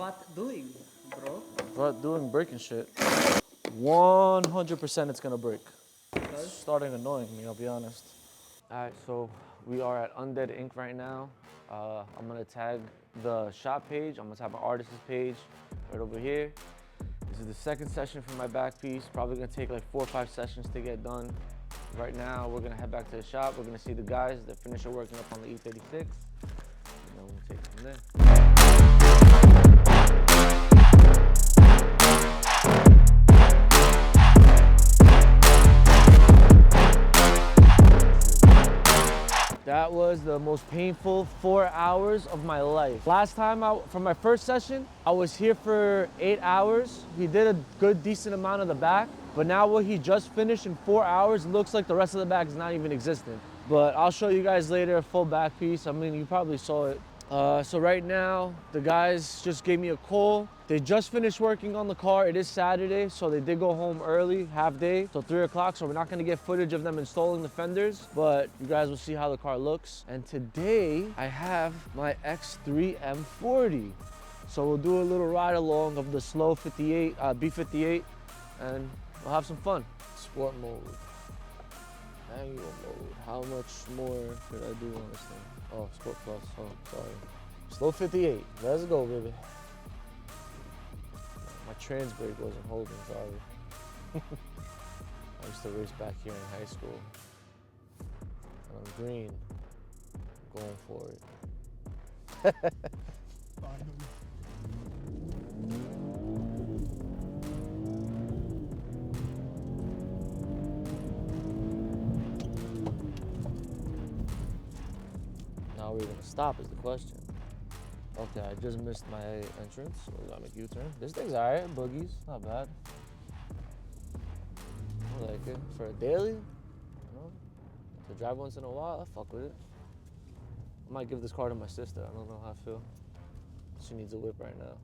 What doing, bro? But doing breaking shit. 100% it's gonna break. It's starting annoying me, I'll be honest. All right, so we are at Undead Inc. right now. I'm gonna tag the shop page. I'm gonna tag my artist's page right over here. This is the second session for my back piece. Probably gonna take like 4 or 5 sessions to get done. Right now, we're gonna head back to the shop. We're gonna see the guys that finish working up on the E36. And then we'll take it from there. That was the most painful 4 hours of my life. Last time, for my first session, I was here for 8 hours. He did a good, decent amount of the back, but now what he just finished in 4 hours looks like the rest of the back is not even existent. But I'll show you guys later a full back piece. I mean, you probably saw it. So right now, the guys just gave me a call. They just finished working on the car. It is Saturday, so they did go home early, half day, till 3 o'clock. So we're not gonna get footage of them installing the fenders, but you guys will see how the car looks. And today, I have my X3 M40. So we'll do a little ride along of the slow 58, B58, and we'll have some fun. Sport mode, manual mode. How much more should I do on this thing? Oh, Sport Plus, oh, sorry. Slow 58, let's go, baby. My trans brake wasn't holding, sorry. I used to race back here in high school. And I'm green, I'm going for it. Now we're gonna stop is the question. Okay, I just missed my entrance, so we gotta make a U-turn. This thing's alright, boogies, not bad. I like it. For a daily, you know, to drive once in a while, I fuck with it. I might give this car to my sister, I don't know how I feel. She needs a whip right now.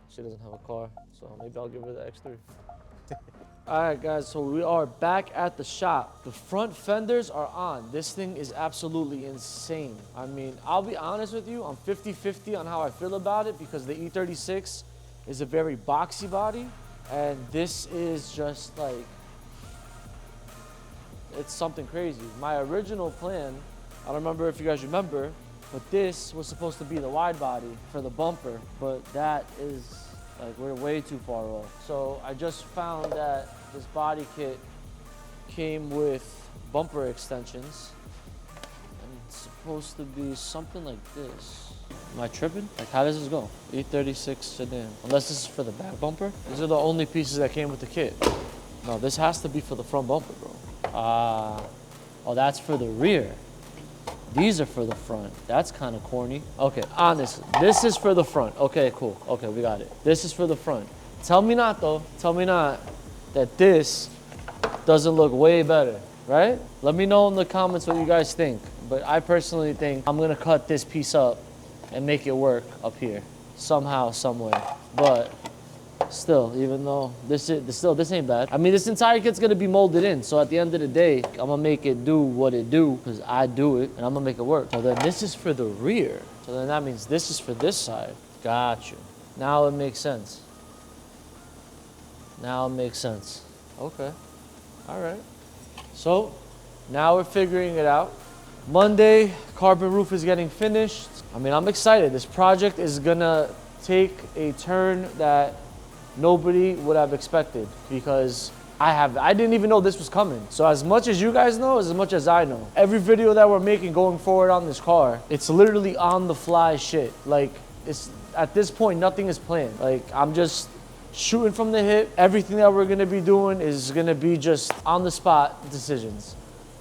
She doesn't have a car, so maybe I'll give her the X3. All right, guys, so we are back at the shop. The front fenders are on. This thing is absolutely insane. I mean, I'll be honest with you, I'm 50-50 on how I feel about it because the E36 is a very boxy body, and this is just like, it's something crazy. My original plan, I don't remember if you guys remember, but this was supposed to be the wide body for the bumper, but that is, like, we're way too far off. So I just found that this body kit came with bumper extensions. And it's supposed to be something like this. Am I tripping? Like, how does this go? E36 sedan. Unless this is for the back bumper? These are the only pieces that came with the kit. No, this has to be for the front bumper, bro. Oh, that's for the rear. These are for the front. That's kind of corny. Okay, honestly, this is for the front. Okay, cool. Okay, we got it. This is for the front. Tell me not, though. Tell me not that this doesn't look way better, right? Let me know in the comments what you guys think. But I personally think I'm gonna cut this piece up and make it work up here somehow, somewhere. But still, even though this ain't bad. I mean, this entire kit's gonna be molded in. So at the end of the day, I'm gonna make it do what it do because I do it and I'm gonna make it work. So then this is for the rear. So then that means this is for this side. Gotcha. Now it makes sense. Now it makes sense. Okay. All right. So now we're figuring it out. Monday, carbon roof is getting finished. I mean, I'm excited. This project is gonna take a turn that nobody would have expected because I didn't even know this was coming. So as much as you guys know, as much as I know, every video that we're making going forward on this car, it's literally on the fly shit. Like, it's at this point, nothing is planned. Like, I'm just shooting from the hip. Everything that we're gonna be doing is gonna be just on the spot decisions.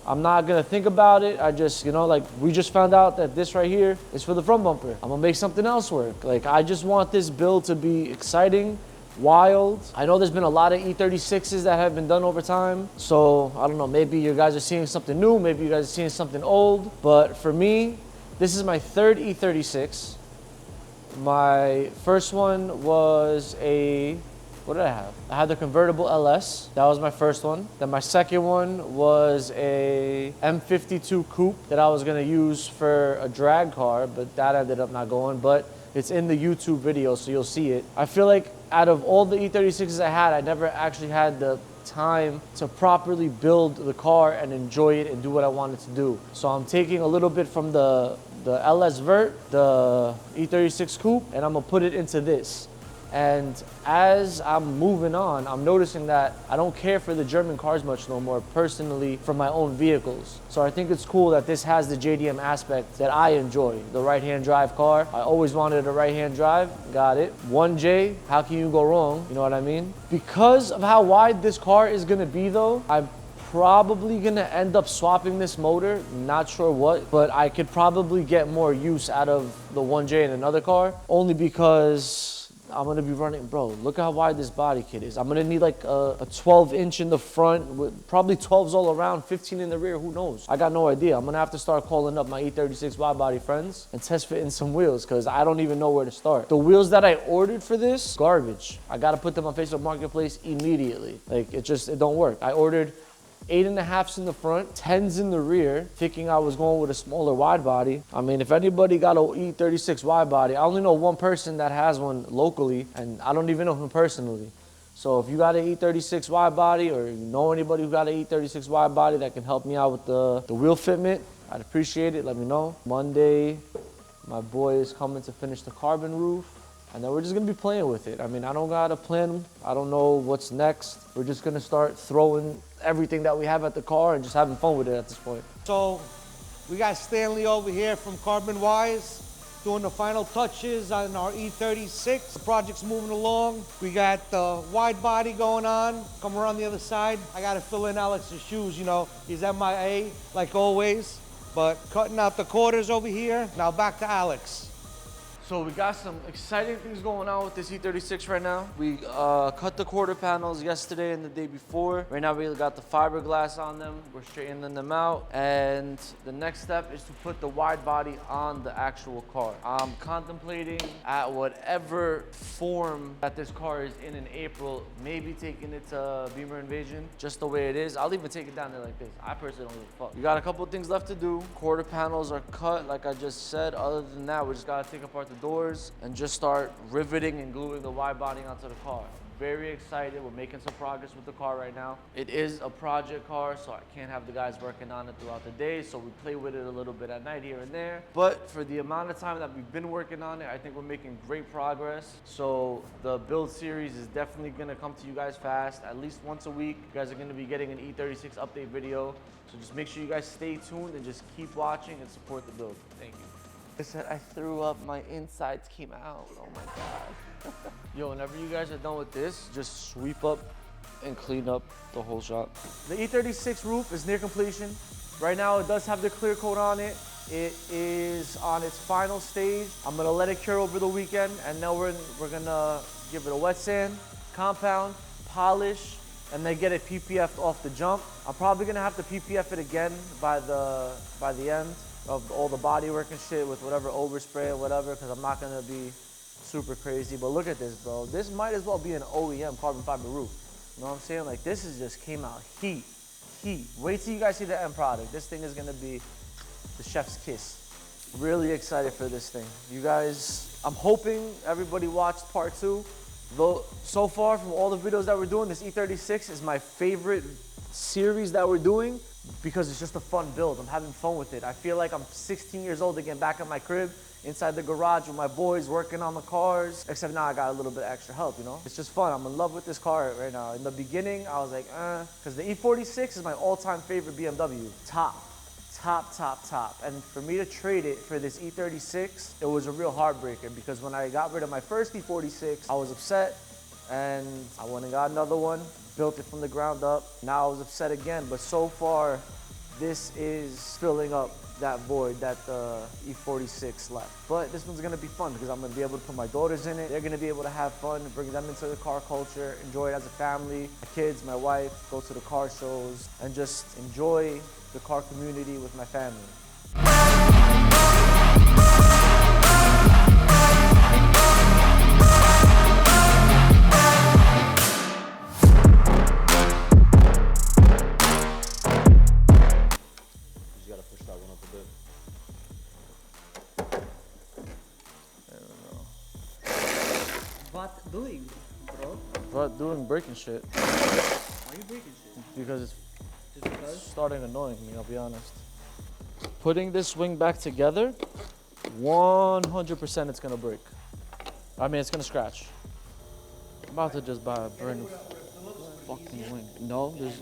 I'm not gonna think about it. I just, you know, like, we just found out that this right here is for the front bumper. I'm gonna make something else work. Like, I just want this build to be exciting, wild. I know there's been a lot of E36s that have been done over time. So I don't know, maybe you guys are seeing something new, maybe you guys are seeing something old. But for me, this is my third E36. My first one was what did I have? I had the convertible LS. That was my first one. Then my second one was a M52 coupe that I was gonna use for a drag car, but that ended up not going. But It's in the YouTube video, so you'll see it. I feel like out of all the E36s I had, I never actually had the time to properly build the car and enjoy it and do what I wanted to do. So I'm taking a little bit from the LS Vert, the E36 Coupe, and I'm gonna put it into this. And as I'm moving on, I'm noticing that I don't care for the German cars much no more, personally, for my own vehicles. So I think it's cool that this has the JDM aspect that I enjoy, the right-hand drive car. I always wanted a right-hand drive, got it. 1J, how can you go wrong? You know what I mean? Because of how wide this car is gonna be though, I'm probably gonna end up swapping this motor, not sure what, but I could probably get more use out of the 1J in another car, only because I'm gonna be running, bro, look how wide this body kit is. I'm gonna need like a 12-inch in the front, with probably 12s all around, 15 in the rear, who knows? I got no idea. I'm gonna have to start calling up my E36 wide body friends and test fitting some wheels, because I don't even know where to start. The wheels that I ordered for this, garbage. I gotta put them on Facebook Marketplace immediately. Like, it don't work. I ordered 8.5s in the front, 10s in the rear, thinking I was going with a smaller wide body. I mean, if anybody got an E36 wide body, I only know one person that has one locally, and I don't even know him personally. So if you got an E36 wide body, or you know anybody who got an E36 wide body that can help me out with the wheel fitment, I'd appreciate it. Let me know. Monday, my boy is coming to finish the carbon roof. And then we're just gonna be playing with it. I mean, I don't got a plan. I don't know what's next. We're just gonna start throwing everything that we have at the car and just having fun with it at this point. So we got Stanley over here from Carbon Wise doing the final touches on our E36. The project's moving along. We got the wide body going on. Come around the other side. I gotta fill in Alex's shoes, you know. He's MIA, like always. But cutting out the quarters over here. Now back to Alex. So we got some exciting things going on with this E36 right now. We cut the quarter panels yesterday and the day before. Right now we got the fiberglass on them. We're straightening them out. And the next step is to put the wide body on the actual car. I'm contemplating at whatever form that this car is in April, maybe taking it to Beamer Invasion, just the way it is. I'll even take it down there like this. I personally don't give a fuck. We got a couple of things left to do. Quarter panels are cut, like I just said. Other than that, we just gotta take apart the doors and just start riveting and gluing the wide body onto the car. Very excited. We're making some progress with the car right now. It is a project car, so I can't have the guys working on it throughout the day, so we play with it a little bit at night here and there. But for the amount of time that we've been working on it, I think we're making great progress. So the build series is definitely gonna come to you guys fast. At least once a week, you guys are gonna be getting an E36 update video. So just make sure you guys stay tuned and just keep watching and support the build. Thank you. I said I threw up, my insides came out. Oh my God. Yo, whenever you guys are done with this, just sweep up and clean up the whole shop. The E36 roof is near completion. Right now it does have the clear coat on it. It is on its final stage. I'm gonna let it cure over the weekend, and now we're gonna give it a wet sand, compound, polish, and then get it PPF'd off the jump. I'm probably gonna have to PPF it again by the end of all the bodywork and shit with whatever overspray or whatever, because I'm not gonna be super crazy. But look at this, bro. This might as well be an OEM carbon fiber roof. You know what I'm saying? Like, this is just came out heat. Wait till you guys see the end product. This thing is gonna be the chef's kiss. Really excited for this thing. You guys, I'm hoping everybody watched part 2. Though, so far from all the videos that we're doing, this E36 is my favorite series that we're doing, because it's just a fun build. I'm having fun with it. I feel like I'm 16 years old again, back at my crib, inside the garage with my boys, working on the cars. Except now I got a little bit of extra help, you know? It's just fun. I'm in love with this car right now. In the beginning, I was like, because the E46 is my all-time favorite BMW. Top. And for me to trade it for this E36, it was a real heartbreaker, because when I got rid of my first E46, I was upset, and I went and got another one, built it from the ground up. Now I was upset again, but so far, this is filling up that void that the E46 left. But this one's gonna be fun, because I'm gonna be able to put my daughters in it. They're gonna be able to have fun, bring them into the car culture, enjoy it as a family, my kids, my wife, go to the car shows, and just enjoy the car community with my family. I don't know. doing, bro? But doing breaking shit Why are you breaking shit? because it's Just because? starting annoying me, I'll be honest. Putting this wing back together, 100% it's gonna break. I mean, it's gonna scratch. I'm about to just buy a brand new fucking wing. No, there's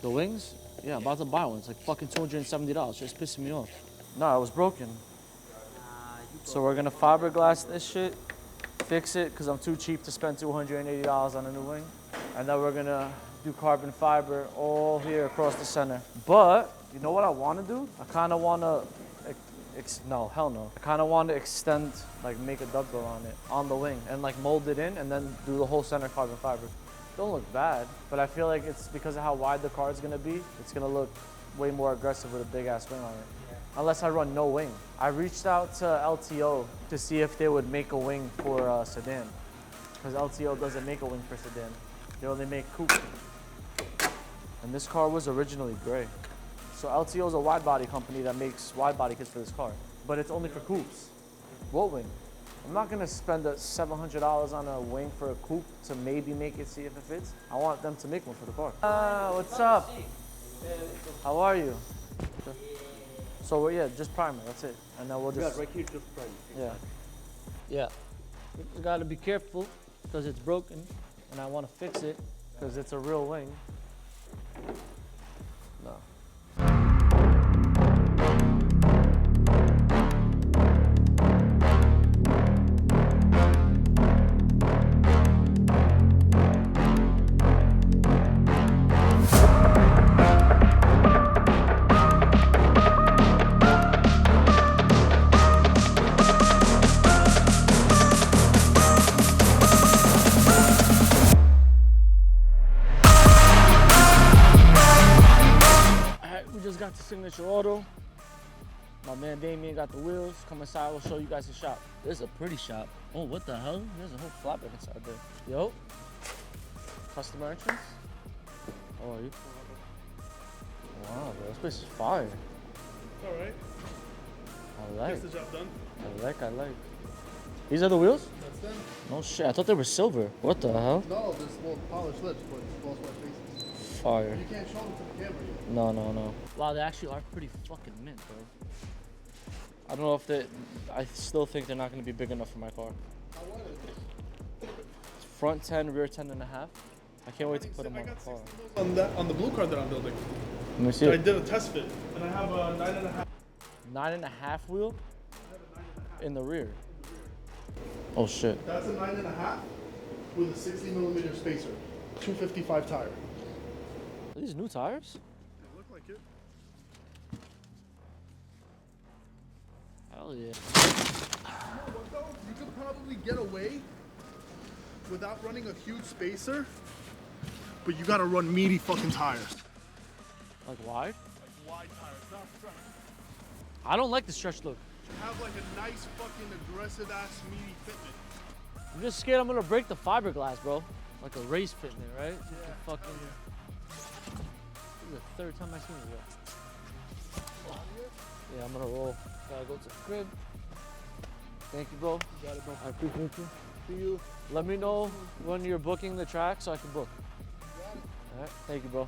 the wings? Yeah, I'm about to buy one. It's like fucking $270. Just pissing me off. No, it was broken. So we're gonna fiberglass this shit, fix it, because I'm too cheap to spend $280 on a new wing. And then we're gonna do carbon fiber all here across the center. But, you know what I wanna do? I kinda wanna, no, hell no. I kinda wanna extend, like make a duckbill on it, on the wing, and like mold it in, and then do the whole center carbon fiber. Don't look bad, but I feel like it's because of how wide the car is gonna be, it's gonna look way more aggressive with a big ass wing on it. Unless I run no wing. I reached out to LTO to see if they would make a wing for a sedan. Because LTO doesn't make a wing for sedan. They only make coupe. And this car was originally gray. So LTO is a wide body company that makes wide body kits for this car. But it's only for coupes. What wing? I'm not gonna spend $700 on a wing for a coupe to maybe make it, see if it fits. I want them to make one for the car. What's up? How are you? So yeah, just primer, that's it. And then we'll just... right here, just primer. Yeah. Yeah. You just gotta be careful because it's broken and I wanna fix it because it's a real wing. No. Got the signature auto. My man Damien got the wheels. Come inside, we'll show you guys the shop. This is a pretty shop. Oh, what the hell? There's a whole flatbed inside there. Yo. Customer entrance. Oh, are you? Wow, bro, this place is fire. All right. I like. Gets the job done. I like. These are the wheels? That's them. No shit, I thought they were silver. What the hell? No, there's little polished lips, but it's false white faces. Fire. You can't show them to the camera yet. No. Wow, they actually are pretty fucking mint, bro. I don't know if they... I still think they're not going to be big enough for my car. Front 10, rear 10 and a half. I can't wait to put them on the car. On the blue car that I'm building. Let me see I it. did a test fit, and I have a 9.5. 9.5 wheel? In the rear. Oh shit. That's a 9.5 with a 60 millimeter spacer. 255 tire. Are these new tires? They look like it. Hell yeah. You know what though? You could probably get away without running a huge spacer, but you gotta run meaty fucking tires. Like wide? Like wide tires, not stretch. I don't like the stretch look. Have like a nice fucking aggressive ass meaty fitment. I'm just scared I'm gonna break the fiberglass, bro. Like a race fitment, right? Yeah. Fucking... This is the third time I've seen it, bro. Yeah, I'm gonna roll. Gotta go to the crib. Thank you, bro. You got it, bro. I appreciate you. See you. Let me know when you're booking the track so I can book. Got it. All right, thank you, bro.